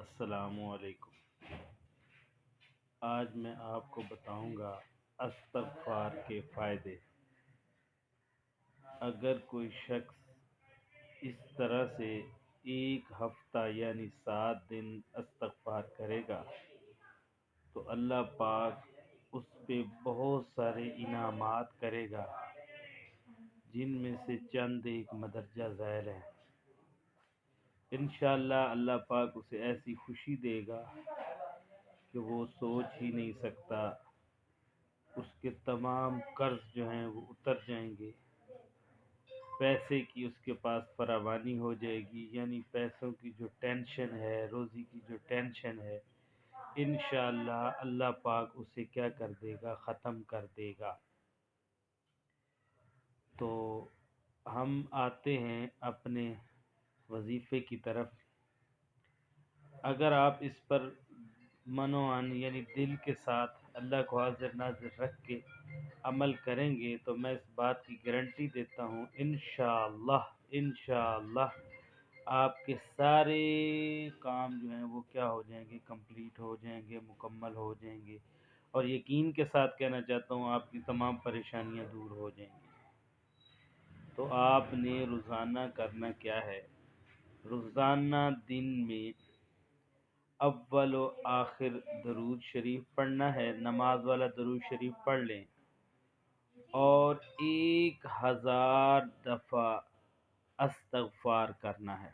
السلام علیکم۔ آج میں آپ کو بتاؤں گا استغفار کے فائدے۔ اگر کوئی شخص اس طرح سے ایک ہفتہ یعنی 7 دن استغفار کرے گا تو اللہ پاک اس پہ بہت سارے انعامات کرے گا، جن میں سے چند ایک مدرجہ ذیل ہیں۔ انشاءاللہ اللہ پاک اسے ایسی خوشی دے گا کہ وہ سوچ ہی نہیں سکتا۔ اس کے تمام قرض جو ہیں وہ اتر جائیں گے، پیسے کی اس کے پاس فراوانی ہو جائے گی، یعنی پیسوں کی جو ٹینشن ہے، روزی کی جو ٹینشن ہے، انشاءاللہ اللہ پاک اسے کیا کر دے گا، ختم کر دے گا۔ تو ہم آتے ہیں اپنے وظیفے کی طرف۔ اگر آپ اس پر منوان یعنی دل کے ساتھ اللہ کو حاضر ناظر رکھ کے عمل کریں گے تو میں اس بات کی گارنٹی دیتا ہوں انشاءاللہ آپ کے سارے کام جو ہیں وہ کیا ہو جائیں گے، کمپلیٹ ہو جائیں گے، مکمل ہو جائیں گے، اور یقین کے ساتھ کہنا چاہتا ہوں آپ کی تمام پریشانیاں دور ہو جائیں گی۔ تو آپ نے روزانہ کرنا کیا ہے؟ روزانہ دن میں اول و آخر درود شریف پڑھنا ہے، نماز والا درود شریف پڑھ لیں، اور 1000 دفعہ استغفار کرنا ہے۔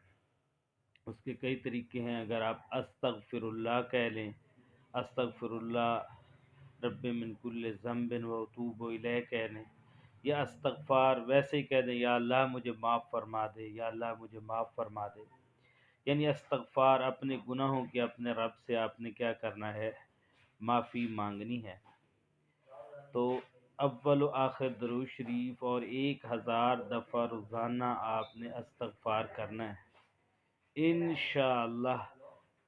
اس کے کئی طریقے ہیں۔ اگر آپ استغفر اللہ کہہ لیں، استغفر اللہ رب من کل ذنب و اتوب الیہ کہہ لیں، یا استغفار ویسے ہی کہہ دیں، یا اللہ مجھے معاف فرما دے، یا اللہ مجھے معاف فرما دے۔ یعنی استغفار اپنے گناہوں کے اپنے رب سے آپ نے کیا کرنا ہے، معافی مانگنی ہے۔ تو اول و آخر درود شریف اور 1000 دفعہ روزانہ آپ نے استغفار کرنا ہے۔ انشاءاللہ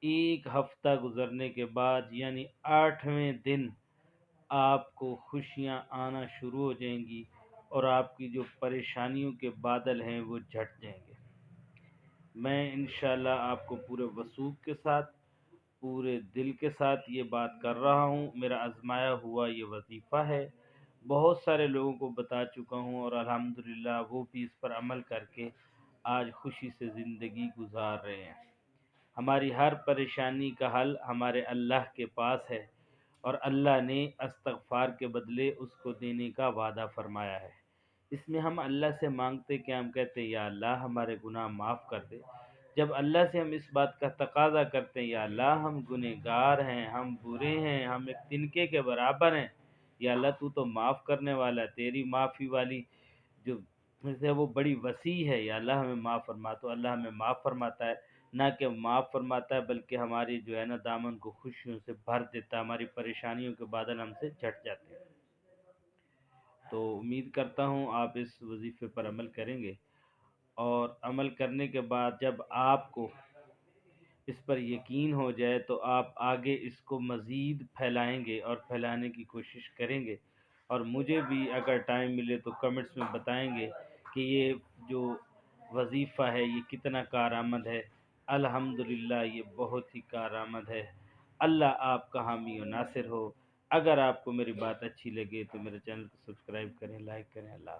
ایک ہفتہ گزرنے کے بعد یعنی 8ویں دن آپ کو خوشیاں آنا شروع ہو جائیں گی، اور آپ کی جو پریشانیوں کے بادل ہیں وہ جھٹ جائیں گے۔ میں انشاءاللہ آپ کو پورے وثوق کے ساتھ، پورے دل کے ساتھ یہ بات کر رہا ہوں۔ میرا آزمایا ہوا یہ وظیفہ ہے، بہت سارے لوگوں کو بتا چکا ہوں، اور الحمدللہ وہ بھی اس پر عمل کر کے آج خوشی سے زندگی گزار رہے ہیں۔ ہماری ہر پریشانی کا حل ہمارے اللہ کے پاس ہے، اور اللہ نے استغفار کے بدلے اس کو دینے کا وعدہ فرمایا ہے۔ اس میں ہم اللہ سے مانگتے کہ ہم کہتے ہیں یا اللہ ہمارے گناہ معاف کر دے۔ جب اللہ سے ہم اس بات کا تقاضا کرتے ہیں یا اللہ ہم گنہگار ہیں، ہم برے ہیں، ہم ایک تنکے کے برابر ہیں، یا اللہ تو معاف کرنے والا ہے، تیری معافی والی جو ہے وہ بڑی وسیع ہے، یا اللہ ہمیں معاف فرما، تو اللہ ہمیں معاف فرماتا ہے۔ نہ کہ معاف فرماتا ہے بلکہ ہماری جو ہے نا دامن کو خوشیوں سے بھر دیتا ہے، ہماری پریشانیوں کے بادل ہم سے جھٹ جاتے ہیں۔ تو امید کرتا ہوں آپ اس وظیفے پر عمل کریں گے، اور عمل کرنے کے بعد جب آپ کو اس پر یقین ہو جائے تو آپ آگے اس کو مزید پھیلائیں گے اور پھیلانے کی کوشش کریں گے، اور مجھے بھی اگر ٹائم ملے تو کمنٹس میں بتائیں گے کہ یہ جو وظیفہ ہے یہ کتنا کارآمد ہے۔ الحمدللہ یہ بہت ہی کارآمد ہے۔ اللہ آپ کا حامی و ناصر ہو۔ اگر آپ کو میری بات اچھی لگے تو میرے چینل کو سبسکرائب کریں، لائک کریں۔ اللہ حافظ۔